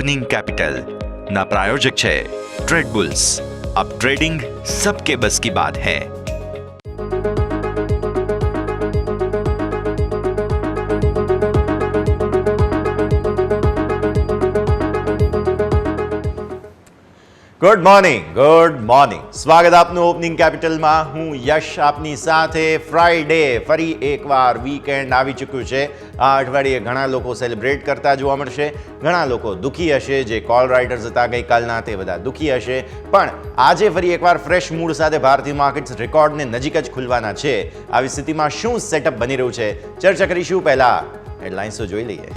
Opening capital ना प्रायोजक है ट्रेड बुल्स। अब ट्रेडिंग सबके बस की बात है। ગુડ મોર્નિંગ સ્વાગત આપનું ઓપનિંગ કેપિટલમાં। હું યશ આપની સાથે। ફ્રાઈડે ફરી એકવાર વીકેન્ડ આવી ચૂક્યું છે। આ અઠવાડિયે ઘણા લોકો સેલિબ્રેટ કરતા જોવા મળશે, ઘણા લોકો દુઃખી હશે। જે કોલ રાઇટર્સ હતા ગઈકાલના તે બધા દુઃખી હશે, પણ આજે ફરી એકવાર ફ્રેશ મૂડ સાથે ભારતીય માર્કેટ્સ રેકોર્ડને નજીક જ ખુલવાના છે। આવી સ્થિતિમાં શું સેટઅપ બની રહ્યું છે ચર્ચા કરીશું। પહેલા હેડલાઇન્સ તો જોઈ લઈએ।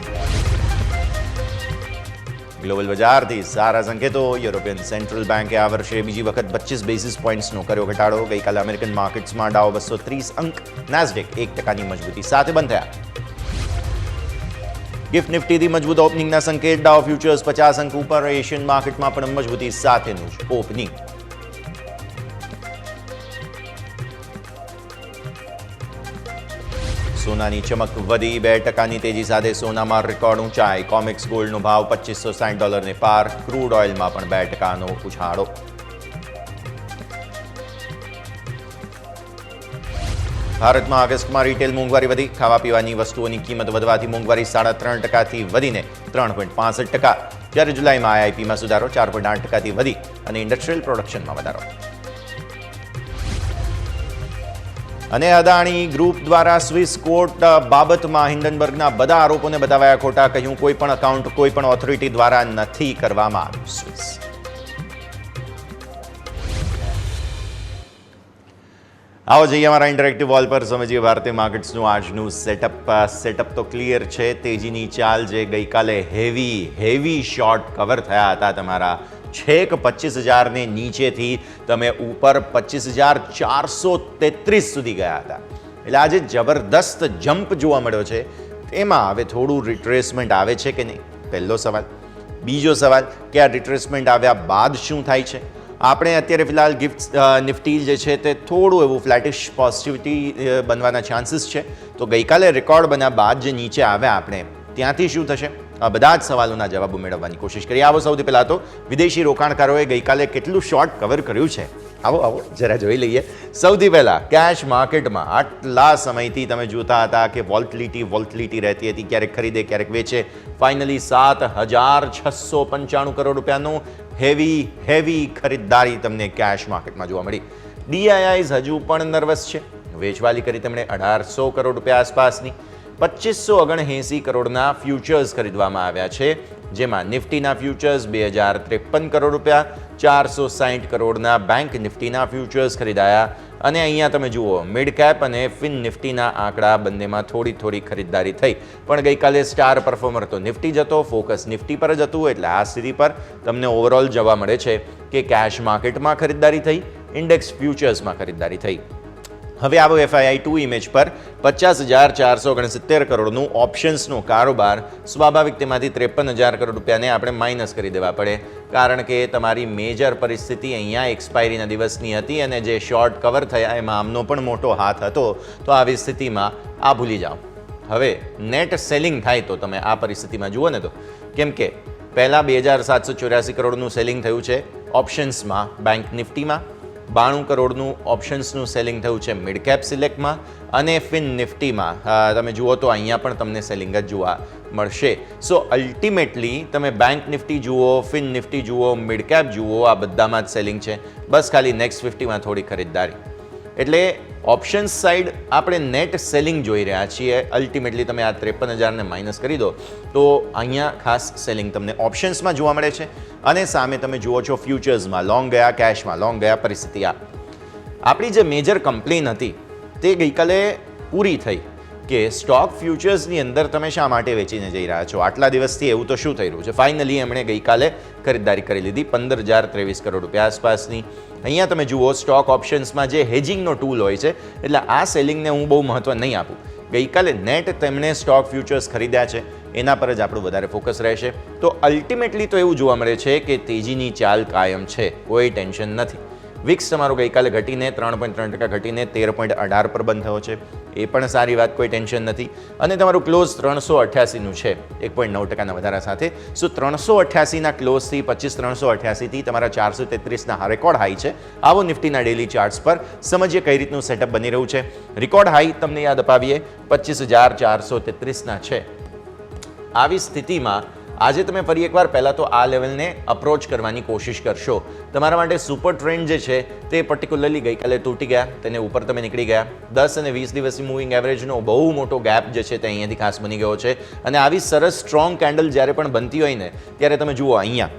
ગ્લોબલ બજારથી સારા સંકેતો। યુરોપિયન સેન્ટ્રલ બેન્કે આ વર્ષે બીજી વખત 25 બેસિસ પોઈન્ટ્સનો કર્યો ઘટાડો। ગઈકાલે અમેરિકન માર્કેટ્સમાં ડાઉ 230 અંક, નાસ્ડેક 1% મજબૂતી સાથે બંધ થયા। ગિફ્ટ નિફ્ટીથી મજબૂત ઓપનિંગના સંકેત। ડાઉ ફ્યુચર્સ 50 અંક ઉપર। એશિયન માર્કેટમાં પણ મજબૂતી સાથેનું જ ઓપનિંગ। સોનાની ચમક વધી। 2% તેજી સાથે સોનામાં રેકોર્ડ ઊંચાઈ। કોમેક્સ ગોલ્ડનો ભાવ $2560 પાર। ક્રૂડ ઓઇલમાં પણ 2%નો ઉછાળો। ભારતમાં ઓગસ્ટમાં રિટેલ મોંઘવારી વધી। ખાવા પીવાની વસ્તુઓની કિંમત વધવાથી મોંઘવારી 3.5%થી વધીને 3.65%। જ્યારે જુલાઈમાં આઈઆઈપીમાં સુધારો 4.8%થી વધી અને ઇન્ડસ્ટ્રીયલ પ્રોડક્શનમાં વધારો। અને અદાણી ગ્રુપ દ્વારા સ્વિસ કોર્ટ બાબતમાં હિન્ડનબર્ગના બધા આરોપોને બતાવાયા ખોટા। કહ્યું કોઈ પણ એકાઉન્ટ કોઈ પણ ઓથોરિટી દ્વારા નથી કરવામાં આવ્યું। સ્વિસ આવો જઈએ અમારા ઇન્ટરેક્ટિવ વોલ પર, સમજીએ ભારતીય માર્કેટ્સનું આજનું સેટઅપ તો ક્લિયર છે। તેજીની ચાલ જે ગઈકાલે હેવી શોર્ટ કવર થયા હતા તમારા, છેક 25,000 નીચેથી તમે ઉપર 25,433 સુધી ગયા હતા। એટલે આજે જબરદસ્ત જમ્પ જોવા મળ્યો છે। એમાં હવે થોડું રિટ્રેસમેન્ટ આવે છે કે નહીં, પહેલો સવાલ। બીજો સવાલ કે આ રિટ્રેસમેન્ટ આવ્યા બાદ શું થાય છે? આપણે અત્યારે ફિલહાલ ગિફ્ટ નિફ્ટી જે છે તે થોડું એવું ફ્લેટિશ પોઝિટિવિટી બનવાના ચાન્સીસ છે। તો ગઈકાલે રેકોર્ડ બન્યા બાદ જે નીચે આવ્યા આપણે, ત્યાંથી શું થશે? આ બધા જ સવાલોના જવાબો મેળવવાની કોશિશ કરીએ। આવો સૌથી પહેલાં તો વિદેશી રોકાણકારોએ ગઈકાલે કેટલું શોર્ટ કવર કર્યું છે, આવો જરા જોઈ લઈએ। સૌથી પહેલાં કેશ માર્કેટમાં આટલા સમયથી તમે જોતા હતા કે વોલ્ટિલિટી રહેતી હતી, ક્યારેક ખરીદે ક્યારેક વેચે। ફાઇનલી 7,695 કરોડ રૂપિયાનું હેવી ખરીદદારી તમને કેશ માર્કેટમાં જોવા મળી। ડીઆઈઆઈઝ હજુ પણ નર્વસ છે। વેચવાલી કરી તેમણે 1,800 કરોડ રૂપિયા આસપાસની। 2,579 કરોડના ફ્યુચર્સ ખરીદવામાં આવ્યા છે, જેમાં નિફ્ટીના ફ્યુચર્સ 2,053 કરોડ રૂપિયા, 460 કરોડના બેંક નિફ્ટીના ફ્યુચર્સ ખરીદાયા। અને અહીંયા તમે જુઓ મિડ કેપ અને ફિન નિફ્ટીના આંકડા બંનેમાં થોડી ખરીદદારી થઈ, પણ ગઈકાલે સ્ટાર પરફોર્મર તો નિફ્ટી જ હતો, ફોકસ નિફ્ટી પર જ હતું। એટલે આ સ્થિતિ પર તમને ઓવરઓલ જોવા મળે છે કે કેશ માર્કેટમાં ખરીદદારી થઈ, ઇન્ડેક્સ ફ્યુચર્સમાં ખરીદદારી થઈ। હવે આવો FII2 ઇમેજ પર 50,469 કરોડનું ઓપ્શન્સનો કારોબાર। સ્વાભાવિક તેમાંથી 53,000 કરોડ રૂપિયાને આપણે માઇનસ કરી દેવા પડે, કારણ કે તમારી મેજર પરિસ્થિતિ અહીંયા એક્સપાયરીના દિવસની હતી અને જે શોર્ટ કવર થયા એમાં આમનો પણ મોટો હાથ હતો। તો આવી સ્થિતિમાં આ ભૂલી જાઓ। હવે નેટ સેલિંગ થાય તો તમે આ પરિસ્થિતિમાં જુઓ ને, તો કેમ કે પહેલાં 2,784 કરોડનું સેલિંગ થયું છે ઓપ્શન્સમાં બેંક નિફ્ટીમાં, 92 કરોડનું ઓપ્શન્સનું સેલિંગ થયું છે મિડ કેપ સિલેક્ટમાં, અને ફિન નિફ્ટીમાં તમે જુઓ તો અહીંયા પણ તમને સેલિંગ જ જોવા મળશે। સો અલ્ટિમેટલી તમે બેંક નિફ્ટી જુઓ, ફિન નિફ્ટી જુઓ, મિડ કેપ જુઓ, આ બધામાં જ સેલિંગ છે। બસ ખાલી નેક્સ્ટ 50માં થોડી ખરીદદારી। એટલે ઓપ્શન્સ સાઈડ આપણે નેટ સેલિંગ જોઈ રહ્યા છીએ। અલ્ટિમેટલી તમે આ 53,000ને માઇનસ કરી દો તો અહીંયા ખાસ સેલિંગ તમને ઓપ્શન્સમાં જોવા મળે છે। અને સામે તમે જુઓ છો ફ્યુચર્સમાં લોંગ ગયા, કેશમાં લોંગ ગયા। પરિસ્થિતિ આપણી જે મેજર કમ્પ્લેન હતી તે ગઈકાલે પૂરી થઈ કે સ્ટોક ફ્યુચર્સની અંદર તમે શા માટે વેચીને જઈ રહ્યા છો? આટલા દિવસથી એવું તો શું થઈ રહ્યું છે? ફાઇનલી એમણે ગઈકાલે ખરીદદારી કરી લીધી 15,023 કરોડ રૂપિયા આસપાસની। અહીંયા તમે જુઓ સ્ટોક ઓપ્શન્સમાં જે હેજિંગનો ટૂલ હોય છે, એટલે આ સેલિંગને હું બહુ મહત્વ નહીં આપું। ગઈકાલે નેટ તેમણે સ્ટોક ફ્યુચર્સ ખરીદ્યા છે, એના પર જ આપણું વધારે ફોકસ રહેશે। તો અલ્ટિમેટલી તો એવું જોવા મળે છે કે તેજીની ચાલ કાયમ છે, કોઈ ટેન્શન નથી। વિક્સ તમારો ગઈકાલે ઘટીને 3.3% ઘટીને 13.18 પર બંધ થયો છે, એ પણ સારી વાત, કોઈ ટેન્શન નથી. અને તમારું ક્લોઝ 388નું છે 1.9%ના વધારા સાથે. સો 388ના ક્લોઝથી 25,388થી તમારા 433ના રેકોર્ડ હાઈ છે. આવો નિફ્ટીના ડેલી ચાર્ટ્સ પર સમજીએ કઈ રીતનું સેટઅપ બની રહ્યું છે. રેકોર્ડ હાઈ તમને યાદ અપાવીએ 25,433ના છે. આવી સ્થિતિમાં આજે તમે ફરી એકવાર પહેલાં તો આ લેવલને અપ્રોચ કરવાની કોશિશ કરશો. તમારા માટે સુપર ટ્રેન્ડ જે છે તે પર્ટિક્યુલરલી ગઈકાલે તૂટી ગયા, તેને ઉપર તમે નીકળી ગયા. 10 અને 20 દિવસની મૂવિંગ એવરેજનો બહુ મોટો ગેપ જે છે તે અહીંયાથી ખાસ બની ગયો છે. અને આવી સરસ સ્ટ્રોંગ કેન્ડલ જ્યારે પણ બનતી હોય ને ત્યારે તમે જુઓ અહીંયા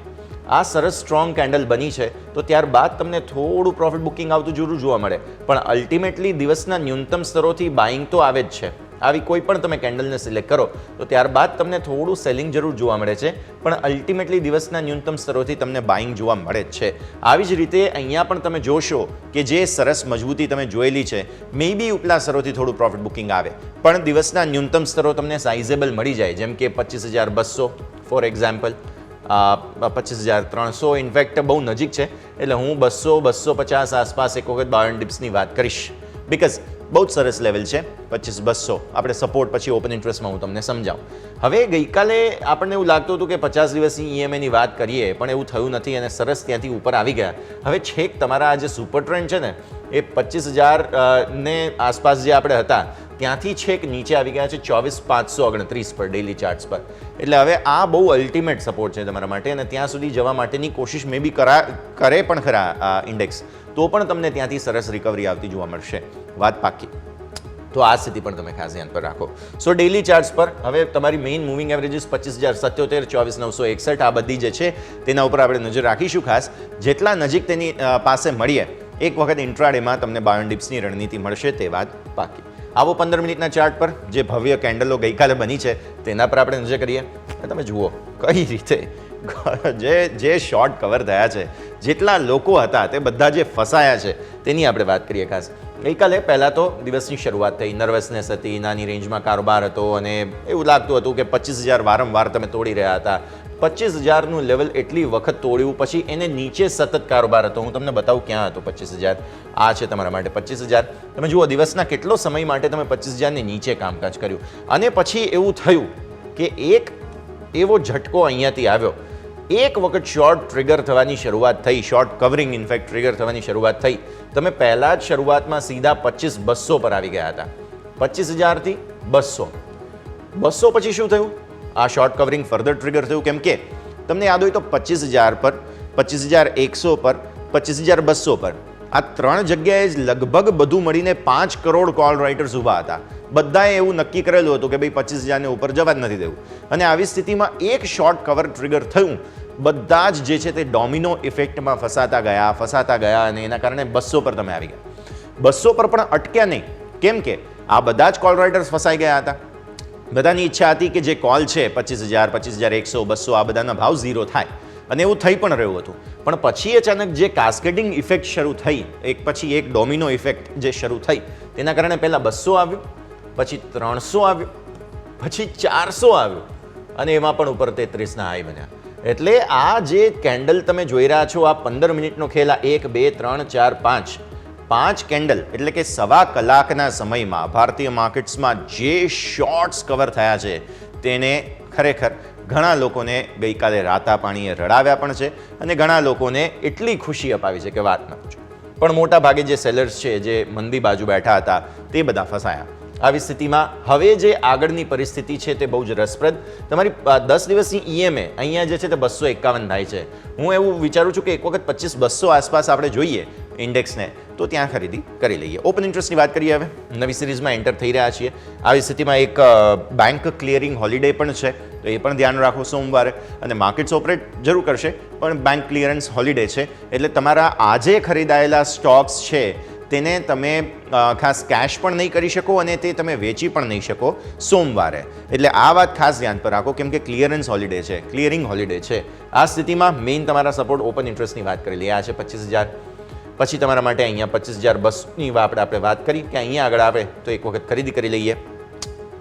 આ સરસ સ્ટ્રોંગ કેન્ડલ બની છે તો ત્યારબાદ તમને થોડું પ્રોફિટ બુકિંગ આવતું જરૂર જોવા મળે, પણ અલ્ટિમેટલી દિવસના ન્યૂનતમ સ્તરોથી બાઇંગ તો આવે જ છે. આવી કોઈ પણ તમે કેન્ડલને સિલેક્ટ કરો તો ત્યારબાદ તમને થોડું સેલિંગ જરૂર જોવા મળે છે, પણ અલ્ટિમેટલી દિવસના ન્યૂનતમ સ્તરોથી તમને બાઇંગ જોવા મળે જ છે. આવી જ રીતે અહીંયા પણ તમે જોશો કે જે સરસ મજબૂતી તમે જોયેલી છે, મે બી ઉપલા સ્તરોથી થોડું પ્રોફિટ બુકિંગ આવે, પણ દિવસના ન્યૂનતમ સ્તરો તમને સાઇઝેબલ મળી જાય, જેમ કે 25,200 ફોર એક્ઝામ્પલ, 25,300 ઇનફેક્ટ બહુ નજીક છે, એટલે હું 200-250 આસપાસ એક વખત 52 ડિપ્સની વાત કરીશ, બિકોઝ બહુ જ સરસ લેવલ છે 25,200. આપણે સપોર્ટ પછી ઓપન ઇન્ટરેસ્ટમાં હું તમને સમજાવું. હવે ગઈકાલે આપણને એવું લાગતું હતું કે 50 દિવસની ઈએમઆઈની વાત કરીએ, પણ એવું થયું નથી અને સરસ ત્યાંથી ઉપર આવી ગયા. હવે છેક તમારા આ જે સુપર ટ્રેન્ડ છે ને એ 25,000 ને આસપાસ જે આપણે હતા ત્યાંથી છેક નીચે આવી ગયા છે 24,529 પર ડેલી ચાર્ટ્સ પર. એટલે હવે આ બહુ અલ્ટિમેટ સપોર્ટ છે તમારા માટે, અને ત્યાં સુધી જવા માટેની કોશિશ મે બી કરે પણ ખરા આ ઇન્ડેક્સ, તો પણ તમને ત્યાંથી સરસ રિકવરી આવતી જોવા મળશે, વાત પાકી. તો આ સ્થિતિ પણ તમે ખાસ ધ્યાન પર રાખો. સો ડેલી ચાર્ટ્સ પર હવે તમારી મેઇન મૂવિંગ એવરેજીસ 25,077, 24,961 આ બધી જે છે તેના ઉપર આપણે નજર રાખીશું ખાસ. જેટલા નજીક તેની પાસે મળીએ એક વખત ઇન્ટ્રાડેમાં તમને 52 ડિપ્સની રણનીતિ મળશે, તે વાત પાકી. આવો 15 મિનિટના ચાર્ટ પર જે ભવ્ય કેન્ડલો ગઈકાલે બની છે તેના પર આપણે નજર કરીએ. તમે જુઓ કઈ રીતે જે શોર્ટ કવર થયા છે, જેટલા લોકો હતા તે બધા જે ફસાયા છે તેની આપણે વાત કરીએ ખાસ. ગઈકાલે પહેલાં તો દિવસની શરૂઆત થઈ, નર્વસનેસ હતી, નાની રેન્જમાં કારોબાર હતો અને એવું લાગતું હતું કે 25,000 વારંવાર તમે તોડી રહ્યા હતા. 25,000નું લેવલ એટલી વખત તોડ્યું પછી એને નીચે સતત કારોબાર હતો. હું તમને બતાવું ક્યાં હતો 25,000. આ છે તમારા માટે 25,000. તમે જુઓ દિવસના કેટલો સમય માટે તમે 25,000ની નીચે કામકાજ કર્યું, અને પછી એવું થયું કે એક એવો ઝટકો અહીંયાથી આવ્યો. એક વખત શોર્ટ ટ્રિગર થવાની શરૂઆત થઈ, શોર્ટ કવરિંગ ઇનફેક્ટ ટ્રિગર થવાની શરૂઆત થઈ. તમે પહેલાં જ શરૂઆતમાં સીધા 25,200 પર આવી ગયા હતા. 25,000થી 200 પછી શું થયું? આ શોર્ટ કવરિંગ ફર્ધર ટ્રિગર થયું, કેમ કે તમને યાદ હોય તો 25,000 પર, 25,100 પર, 25,200 પર આ ત્રણ જગ્યાએ જ લગભગ બધું મળીને 5 કરોડ કોલ રાઇટર્સ ઊભા હતા. બધાએ એવું નક્કી કરેલું હતું કે ભાઈ 25,000ને ઉપર જવા જ નથી દેવું, અને આવી સ્થિતિમાં એક શોર્ટ કવર ટ્રિગર થયું, બધા જ જે છે તે ડોમિનો ઇફેક્ટમાં ફસાતા ગયા અને એના કારણે 200 પર તમે આવી ગયા. 200 પર પણ અટક્યા નહીં, કેમ કે આ બધા જ કોલ રાઇટર્સ ફસાઈ ગયા હતા. બધાની ઈચ્છા હતી કે જે કોલ છે 25,000, 25,100, 200 આ બધાના ભાવ ઝીરો થાય, અને એવું થઈ પણ રહ્યું હતું. પણ પછી અચાનક જે કાસ્કેડિંગ ઇફેક્ટ શરૂ થઈ, એક પછી એક ડોમિનો ઇફેક્ટ જે શરૂ થઈ, તેના કારણે પહેલાં 200 આવ્યું, પછી 300 આવ્યું, પછી 400 આવ્યું, અને એમાં પણ ઉપર 33ના હાઈ બન્યા. એટલે આ જે કેન્ડલ તમે જોઈ રહ્યા છો, આ 15 મિનિટનો ખેલ, આ 1, 2, 3, 4, 5 કેન્ડલ, એટલે કે સવા કલાકના સમયમાં ભારતીય માર્કેટ્સમાં જે શોર્ટ્સ કવર થયા છે તેને ખરેખર ઘણા લોકોને ગઈકાલે રાતા પાણીએ રડાવ્યા પણ છે, અને ઘણા લોકોને એટલી ખુશી અપાવી છે કે વાત ન પૂછો. પણ મોટા ભાગે જે સેલર્સ છે, જે મંદી બાજુ બેઠા હતા, તે બધા ફસાયા. આવી સ્થિતિમાં હવે જે આગળની પરિસ્થિતિ છે તે બહુ જ રસપ્રદ. તમારી 10 દિવસની ઈએમએ અહીંયા જે છે તે 251 થાય છે. હું એવું વિચારું છું કે એક વખત 25,200 આસપાસ આપણે જોઈએ ઇન્ડેક્સને, તો ત્યાં ખરીદી કરી લઈએ. ઓપન ઇન્ટરેસ્ટની વાત કરીએ. હવે નવી સિરીઝમાં એન્ટર થઈ રહ્યા છીએ. આવી સ્થિતિમાં એક બેંક ક્લિયરિંગ હોલિડે પણ છે, તો એ પણ ધ્યાન રાખો સોમવારે. અને માર્કેટ્સ ઓપરેટ જરૂર કરશે, પણ બેંક ક્લિયરન્સ હોલિડે છે, એટલે તમારા આજે ખરીદાયેલા સ્ટોક્સ છે તેને તમે ખાસ કેશ પણ નહીં કરી શકો, અને તે તમે વેચી પણ નહીં શકો સોમવારે. એટલે આ વાત ખાસ ધ્યાન પર રાખો, કેમ કે ક્લિયરન્સ હોલિડે છે, ક્લિયરિંગ હોલિડે છે. આ સ્થિતિમાં મેઇન તમારા સપોર્ટ ઓપન ઇન્ટરેસ્ટની વાત કરી લઈએ. આ છે 25,000. પછી તમારા માટે અહીંયા 25,200ની આપણે વાત કરી કે અહીંયા આગળ આવે તો એક વખત ખરીદી કરી લઈએ.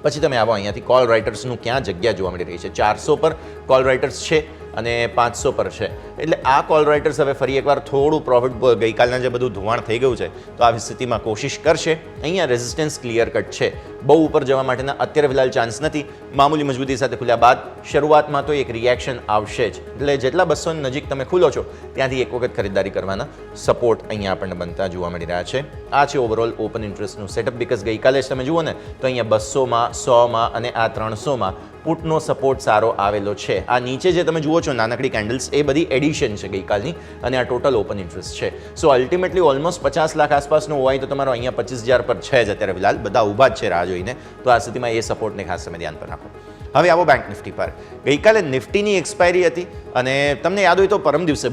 પછી તમે આવો અહીંયાથી કોલ રાઇટર્સનું ક્યાં જગ્યા જોવા મળી રહી છે. 400 પર કોલ રાઇટર્સ છે, અને 500 પર છે. એટલે આ કોલ રાઇટર્સ હવે ફરી એકવાર થોડું પ્રોફિટ ગઈકાલના જે બધું ધોવાણ થઈ ગયું છે તો આવી સ્થિતિમાં કોશિશ કરશે. અહીંયા રેઝિસ્ટન્સ ક્લિયર કટ છે, બહુ ઉપર જવા માટેના અત્યારે ફિલહાલ ચાન્સ નથી. મામૂલી મજબૂતી સાથે ખુલ્યા બાદ શરૂઆતમાં તો એક રિએક્શન આવશે જ, એટલે જેટલા 200 નજીક તમે ખુલો છો ત્યાંથી એક વખત ખરીદારી કરવાના સપોર્ટ અહીંયા આપણને બનતા જોવા મળી રહ્યા છે. આ છે ઓવરઓલ ઓપન ઇન્ટરેસ્ટનું સેટઅપ. બીકોઝ ગઈકાલે જ તમે જુઓ ને તો અહીંયા 200માં 100માં અને આ 300માં પુટનો સપોર્ટ સારો આવેલો છે. આ નીચે જે તમે જુઓ છો નાનકડી કેન્ડલ્સ એ બધી એડિશન છે ગઈકાલની અને આ ટોટલ ઓપન ઇન્ટરેસ્ટ છે. સો અલ્ટિમેટલી ઓલમોસ્ટ 50 લાખ આસપાસનો હોય તો તમારો અહીંયા 25,000 પર છે જ અત્યારે ફિલહાલ, બધા ઊભા જ છે રાહ જોઈને. તો આ સ્થિતિમાં એ સપોર્ટને ખાસ તમે ધ્યાન પર રાખો. હવે આવો બેંક નિફ્ટી પર. ગઈકાલે નિફ્ટીની એક્સપાયરી હતી અને તમને યાદ હોય તો પરમ દિવસે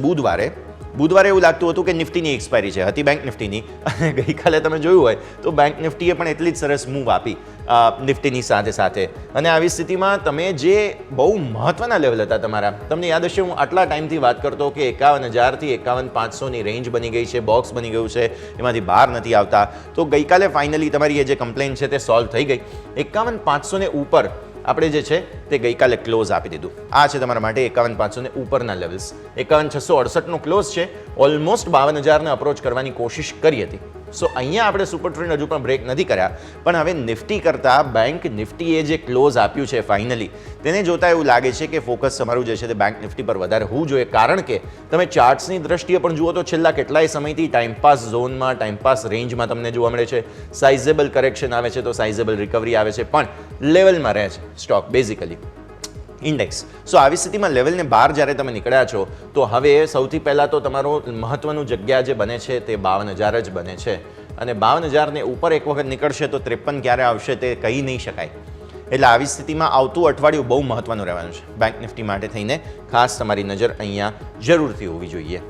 બુધવારે એવું લાગતું હતું કે નિફ્ટીની એક્સપાયરી છે, હતી બેંક નિફ્ટીની. અને ગઈકાલે તમે જોયું હોય તો બેંક નિફ્ટીએ પણ એટલી જ સરસ મૂવ આપી નિફ્ટીની સાથે સાથે. અને આવી સ્થિતિમાં તમે જે બહુ મહત્વના લેવલ હતા તમારા, તમને યાદ હશે હું આટલા ટાઈમથી વાત કરતો કે 51,000 થી 51,500ની રેન્જ બની ગઈ છે, બોક્સ બની ગયું છે, એમાંથી બહાર નથી આવતા. તો ગઈકાલે ફાઇનલી તમારી એ જે કમ્પ્લેન છે તે સોલ્વ થઈ ગઈ. 51,500 ને ઉપર આપણે જે છે તે ગઈકાલે ક્લોઝ આપી દીધું. આ છે તમારા માટે 51,500 ને ઉપરના લેવલ્સ. 51,668નો ક્લોઝ છે. ઓલમોસ્ટ 52,000ને અપ્રોચ કરવાની કોશિશ કરી હતી. સો અહીંયા આપણે સુપર ટ્રેન્ડ હજુ પણ બ્રેક નથી કર્યા, પણ હવે નિફ્ટી કરતાં બેંક નિફ્ટીએ જે ક્લોઝ આપ્યું છે ફાઇનલી તેને જોતા એવું લાગે છે કે ફોકસ તમારું જે છે તે બેંક નિફ્ટી પર વધારે હોવું જોઈએ. કારણ કે તમે ચાર્ટ્સની દ્રષ્ટિએ પણ જુઓ તો છેલ્લા કેટલાય સમયથી ટાઈમપાસ ઝોનમાં, ટાઈમપાસ રેન્જમાં તમને જોવા મળે છે. સાઇઝેબલ કરેક્શન આવે છે તો સાઇઝેબલ રિકવરી આવે છે, પણ લેવલમાં રહે છે સ્ટોક બેઝિકલી ઇન્ડેક્સ. સો આવી સ્થિતિમાં લેવલને બહાર જ્યારે તમે નીકળ્યા છો તો હવે સૌથી પહેલાં તો તમારું મહત્વનું જગ્યા જે બને છે તે 52,000 જ બને છે. અને 52,000ને ઉપર એક વખત નીકળશે તો 53 ક્યારે આવશે તે કહી નહીં શકાય. એટલે આવી સ્થિતિમાં આવતું અઠવાડિયું બહુ મહત્વનું રહેવાનું છે બેંક નિફ્ટી માટે થઈને. ખાસ તમારી નજર અહીંયા જરૂરથી હોવી જોઈએ.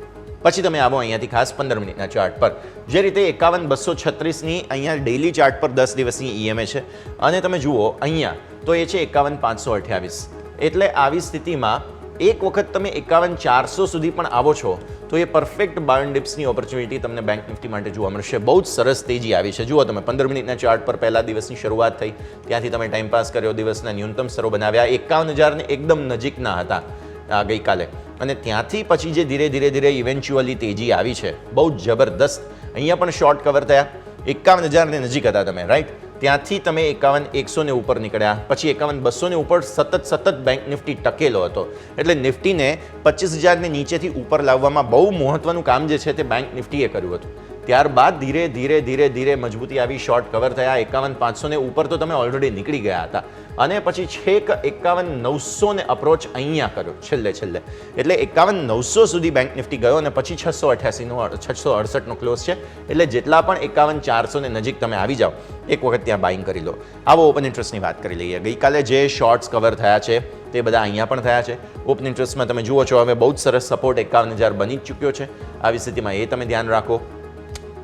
પછી તમે આવો અહીંયાથી ખાસ 15 મિનિટના ચાર્ટ પર. જે રીતે 51,236ની અહીંયા ડેઇલી ચાર્ટ પર 10 દિવસની ઈએમએ છે અને તમે જુઓ અહીંયા તો એ છે 51,528. એટલે આવી સ્થિતિમાં એક વખત તમે 51,400 સુધી પણ આવો છો તો એ પરફેક્ટ બાય ડિપ્સની ઓપોર્ચ્યુનિટી તમને બેંક નિફ્ટી માટે જોવા મળશે. બહુ જ સરસ તેજી આવી છે. જુઓ તમે 15 મિનિટના ચાર્ટ પર પહેલા દિવસની શરૂઆત થઈ, ત્યાંથી તમે ટાઈમ પાસ કર્યો, દિવસના ન્યૂનતમ સ્તરો બનાવ્યા. 51,000ને એકદમ નજીકના હતા ગઈકાલે અને ત્યાંથી પછી જે ધીરે ધીરે ઇવેન્ચ્યુઅલી તેજી આવી છે બહુ જ જબરદસ્ત. અહીંયા પણ શોર્ટ કવર થયા, 51,000ને નજીક હતા તમે, રાઈટ? ત્યાંથી તમે 51,100ને ઉપર નીકળ્યા, પછી 51,200ને ઉપર સતત બેંક નિફ્ટી ટકેલો હતો. એટલે નિફ્ટીને 25,000ને નીચેથી ઉપર લાવવામાં બહુ મહત્વનું કામ જે છે તે બેંક નિફ્ટીએ કર્યું હતું. ત્યારબાદ ધીરે મજબૂતી આવી, શોર્ટ કવર થયા. 51,500ને ઉપર તો તમે ઓલરેડી નીકળી ગયા હતા અને પછી છેક 51,900ને અપ્રોચ અહીંયા કર્યો છેલ્લે. એટલે 51,900 સુધી બેંક નિફ્ટી ગયો અને પછી 668નો ક્લોઝ છે. એટલે જેટલા પણ 51,400ને નજીક તમે આવી જાઓ એક વખત ત્યાં બાઇંગ કરી લો. આવો ઓપન ઇન્ટરેસ્ટની વાત કરી લઈએ. ગઈકાલે જે શોર્ટ્સ કવર થયા છે તે બધા અહીંયા પણ થયા છે. ઓપન ઇન્ટરેસ્ટમાં તમે જુઓ છો હવે બહુ જ સરસ સપોર્ટ 51,000 બની જ ચૂક્યો છે. આવી સ્થિતિમાં એ તમે ધ્યાન રાખો.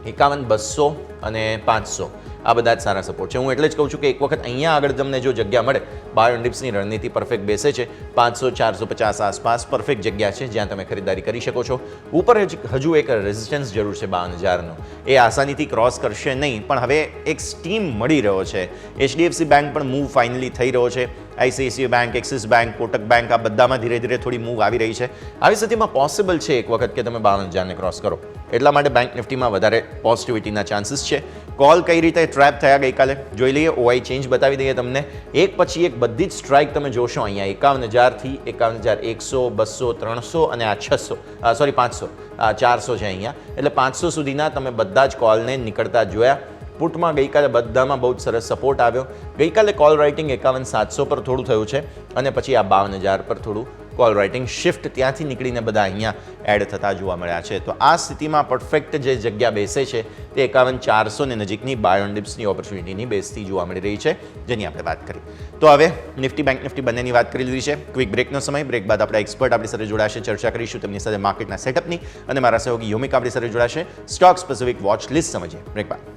51,200 અને 500 આ બધા જ સારા સપોર્ટ છે. હું એટલે જ કહું છું કે એક વખત અહીંયા આગળ તમને જો જગ્યા મળે, બાય ઓન ડિપ્સની રણનીતિ પરફેક્ટ બેસે છે. 500-450 આસપાસ પરફેક્ટ જગ્યા છે જ્યાં તમે ખરીદારી કરી શકો છો. ઉપર હજુ એક રેઝિસ્ટન્સ જરૂર છે 52,000નો. એ આસાનીથી ક્રોસ કરશે નહીં, પણ હવે એક સ્ટીમ મળી રહ્યો છે. HDFC બેંક પણ મૂવ ફાઇનલી થઈ રહ્યો છે. ICICI bank, axis bank, Kotak bank આ બધામાં ધીરે થોડી મૂવ આવી રહી છે. આવી સ્થિતિમાં પોસિબલ છે એક વખત કે તમે 52,000ને ક્રોસ કરો. એટલા માટે બેંક નિફ્ટીમાં વધારે પોઝિટિવિટીના ચાન્સીસ છે. કોલ કઈ રીતે ટ્રેપ થયા ગઈકાલે જોઈ લઈએ. OI ચેન્જ બતાવી દઈએ તમને. એક પછી એક બધી જ સ્ટ્રાઇક તમે જોશો અહીંયા 51,000થી 51,100, 200, 300 અને આ 500 400 છે અહીંયા. એટલે 500 સુધીના તમે બધા જ કોલને નીકળતા જોયા. પુટમાં ગઈકાલે બધામાં બહુ જ સરસ સપોર્ટ આવ્યો. ગઈકાલે કોલ રાઇટિંગ 51,700 પર થોડું થયું છે અને પછી આ 52,000 પર થોડું કોલ રાઇટિંગ શિફ્ટ ત્યાંથી નીકળીને બધા અહીંયા એડ થતા જોવા મળ્યા છે. તો આ સ્થિતિમાં પરફેક્ટ જે જગ્યા બેસે છે તે 51,400ને નજીકની બાય ઓન ડિપ્સની ઓપોર્ચ્યુનિટીની બેસતી જોવા મળી રહી છે, જેની આપણે વાત કરી. તો હવે નિફ્ટી બેંક નિફ્ટી બંનેની વાત કરી લીધી છે. ક્વિક બ્રેકનો સમય. બ્રેક બાદ આપણા એક્સપર્ટ આપણી સાથે જોડાશે, ચર્ચા કરીશું તેમની સાથે માર્કેટના સેટઅપની અને મારા સહયોગી યોમિક આપણી સાથે જોડાશે. સ્ટોક સ્પેસિફિક વોચ લિસ્ટ સમજીએ બ્રેક બાદ.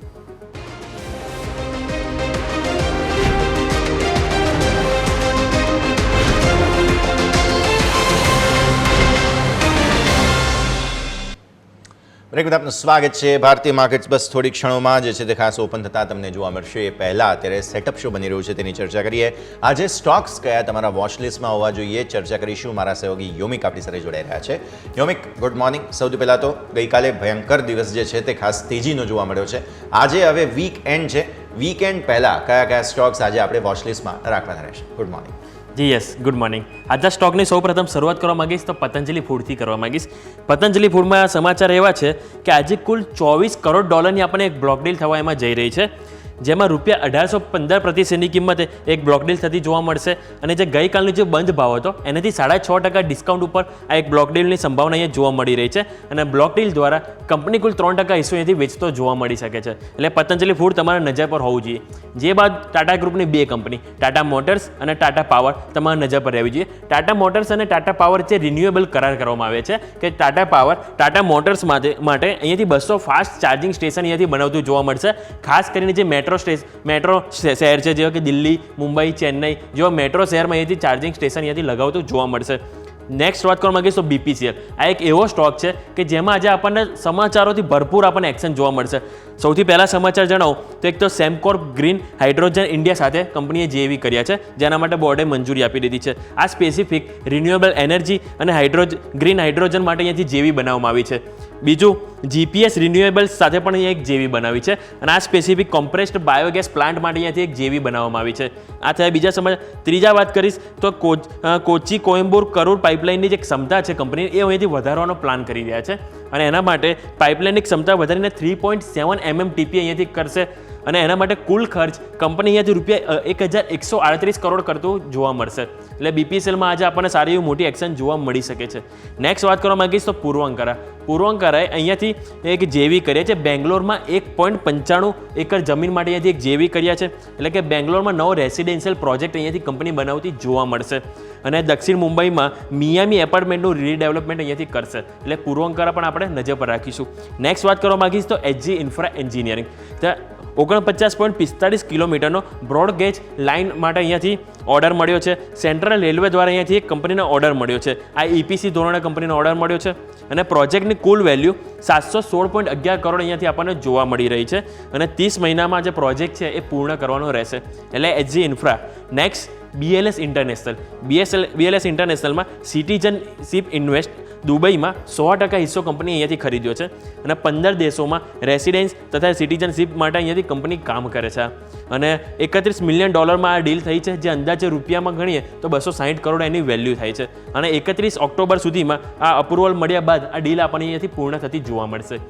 બ્રેક બાદ આપનું સ્વાગત છે. ભારતીય માર્કેટ્સ બસ થોડી ક્ષણોમાં જે છે તે ખાસ ઓપન થતાં તમને જોવા મળશે. એ પહેલાં અત્યારે સેટઅપ શો બની રહ્યું છે તેની ચર્ચા કરીએ. આજે સ્ટોક્સ કયા તમારા વોચ લિસ્ટમાં હોવા જોઈએ ચર્ચા કરીશું. મારા સહયોગી યોમિક આપણી સાથે જોડાઈ રહ્યા છે. યોમિક, ગુડ મોર્નિંગ. સૌથી પહેલાં તો ગઈકાલે ભયંકર દિવસ જે છે તે ખાસ તેજીનો જોવા મળ્યો છે. આજે હવે વીક એન્ડ છે. વીકેન્ડ પહેલાં કયા કયા સ્ટોક્સ આજે આપણે વોચ લિસ્ટમાં રાખવાના રહેશે? Good morning. Ji yes, good morning. આજના સ્ટોકની સૌપ્રથમ શરૂઆત કરવા માંગીશ તો પતંજલિ ફૂડથી કરવા માંગીશ. પતંજલિ ફૂડમાં સમાચાર એવા છે કે આજે કુલ $24 કરોડ આપણને એક બ્લોક ડીલ થવા એમાં જઈ રહી છે, જેમાં ₹1815 પ્રતિ શેરની કિંમતે એક બ્લોક ડીલ થતી જોવા મળશે. અને જે ગઈકાલનો જે બંધ ભાવ હતો એનાથી 6.5% ડિસ્કાઉન્ટ ઉપર આ એક બ્લોક ડીલની સંભાવના અહીંયા જોવા મળી રહી છે. અને બ્લોક ડીલ દ્વારા કંપની કુલ 3% હિસ્સો અહીંથી વેચતો જોવા મળી શકે છે. એટલે પતંજલિ ફૂડ તમારા નજર પર હોવું જોઈએ. જે બાદ ટાટા ગ્રુપની બે કંપની ટાટા મોટર્સ અને ટાટા પાવર તમારા નજર પર રહેવી જોઈએ. ટાટા મોટર્સ અને ટાટા પાવર વચ્ચે રિન્યુએબલ કરાર કરવામાં આવે છે કે ટાટા પાવર ટાટા મોટર્સ માટે અહીંયાથી 200 ફાસ્ટ ચાર્જિંગ સ્ટેશન અહીંયાથી બનાવતું જોવા મળશે. ખાસ કરીને જે મેટ્રો શહેર છે, જેવા કે દિલ્હી, મુંબઈ, ચેન્નઈ જેવા મેટ્રો શહેરમાં અહીંયાથી ચાર્જિંગ સ્ટેશન અહીંયાથી લગાવતું જોવા મળશે. નેક્સ્ટ વાત કરવા માંગીશ તો BPCL. આ એક એવો સ્ટોક છે કે જેમાં આજે આપણને સમાચારોથી ભરપૂર આપણને એક્શન જોવા મળશે. સૌથી પહેલા સમાચાર જણાવું તો એક તો સેમકોર ગ્રીન હાઇડ્રોજન ઇન્ડિયા સાથે કંપનીએ JV કર્યા છે, જેના માટે બોર્ડે મંજૂરી આપી દીધી છે. આ સ્પેસિફિક રિન્યુએબલ એનર્જી અને ગ્રીન હાઇડ્રોજન માટે અહીંયાથી JV બનાવવામાં આવી છે. બીજું, GPS રિન્યુએબલ્સ સાથે પણ અહીંયા એક JV બનાવી છે અને આ સ્પેસિફિક કોમ્પ્રેસ્ડ બાયોગેસ પ્લાન્ટ માટે અહીંયાથી એક JV બનાવવામાં આવી છે. આ થયા બીજા સમાચાર. ત્રીજા વાત કરીશ તો કોચી કોઇમ્બતુર કરૂર પાઇપલાઇનની જે ક્ષમતા છે કંપની એ અહીંયાથી વધારવાનો પ્લાન કરી રહ્યા છે અને એના માટે પાઇપલાઇનની ક્ષમતા વધારીને 3.7 MMTP અહીંયાથી કરશે. અને એના માટે કુલ ખર્ચ કંપની અહીંયાથી ₹1,138 કરોડ કરતું જોવા મળશે. એટલે BPCLમાં આજે આપણને સારી એવી મોટી એક્શન જોવા મળી શકે છે. નેક્સ્ટ વાત કરવા માંગીશ તો પૂર્વંકરાએ અહીંયાથી એક JV કર્યા છે. બેંગ્લોરમાં 1.95 એકર જમીન માટે અહીંયાથી એક JV કર્યા છે. એટલે કે બેંગ્લોરમાં નવો રેસિડેન્શિયલ પ્રોજેક્ટ અહીંયાથી કંપની બનાવતી જોવા મળશે. અને દક્ષિણ મુંબઈમાં મિયામી એપાર્ટમેન્ટનું રીડેવલપમેન્ટ અહીંયાથી કરશે. એટલે પૂર્વંકરા પણ આપણે નજર પર રાખીશું. નેક્સ્ટ વાત કરવા માંગીશ તો HG ઇન્ફ્રા એન્જિનિયરિંગ. 49.45 કિલોમીટરનો બ્રોડ ગેજ લાઇન માટે અહીંયાથી ઓર્ડર મળ્યો છે. સેન્ટ્રલ રેલવે દ્વારા અહીંયાથી એક કંપનીનો ઓર્ડર મળ્યો છે. આ EPC ધોરણે કંપનીનો ઓર્ડર મળ્યો છે અને પ્રોજેક્ટની કુલ વેલ્યુ 716.11 કરોડ અહીંયાથી આપણને જોવા મળી રહી છે અને 30 મહિનામાં જે પ્રોજેક્ટ છે એ પૂર્ણ કરવાનો રહેશે. એટલે HG infra. Next, BLS international. BLS ઇન્ટરનેશનલમાં સિટીઝનશીપ ઇન્વેસ્ટ દુબઈમાં 100% હિસ્સો કંપની અહીંયાથી ખરીદ્યો છે અને 15 દેશોમાં રેસિડેન્સ તથા સિટીઝનશીપ માટે અહીંયાથી કંપની કામ કરે છે. અને $31 મિલિયન આ ડીલ થઈ છે, જે અંદાજે રૂપિયામાં ગણીએ તો 260 કરોડ એની વેલ્યુ થાય છે. અને 31 ઓક્ટોબર સુધીમાં આ અપ્રુવલ મળ્યા બાદ આ ડીલ આપણને અહીંયાથી પૂર્ણ થતી જોવા મળશે.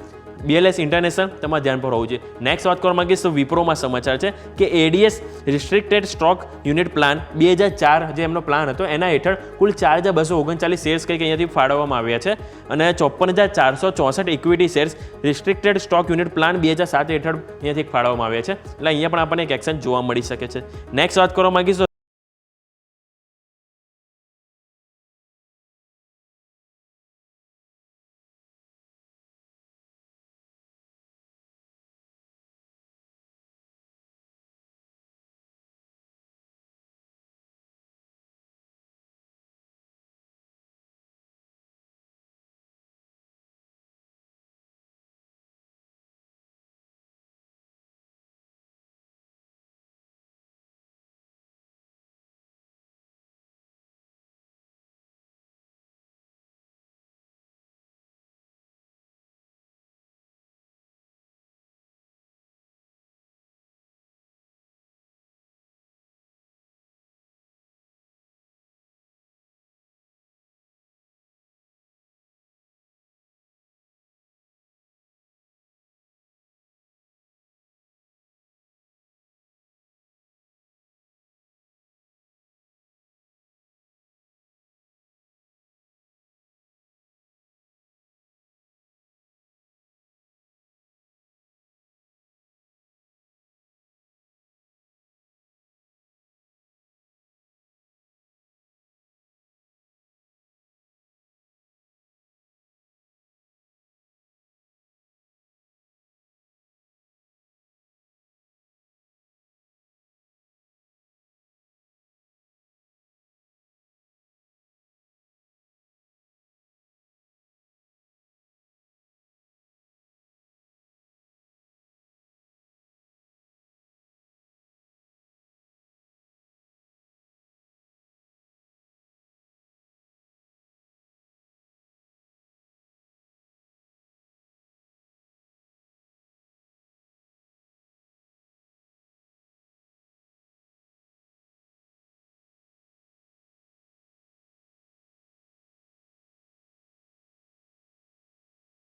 BLS ઇન્ટરનેશનલ તમારા ધ્યાન પર હોવું જોઈએ. નેક્સ્ટ વાત કરવા માંગીશ તો વિપ્રોમાં સમાચાર છે કે ADS restricted stock unit plan 2004 જે એમનો પ્લાન હતો એના હેઠળ કુલ 4,239 શેર્સ કંઈક અહીંયાથી ફાળવવામાં આવ્યા છે અને 54,464 equity shares restricted stock unit plan 2007 હેઠળ અહીંયાથી ફાળવવામાં આવ્યા છે. એટલે અહીંયા પણ આપણને એક એક્શન જોવા મળી શકે છે. નેક્સ્ટ વાત કરવા માંગીશ તો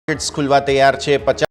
માર્કેટ્સ ખુલવા તૈયાર છે. 50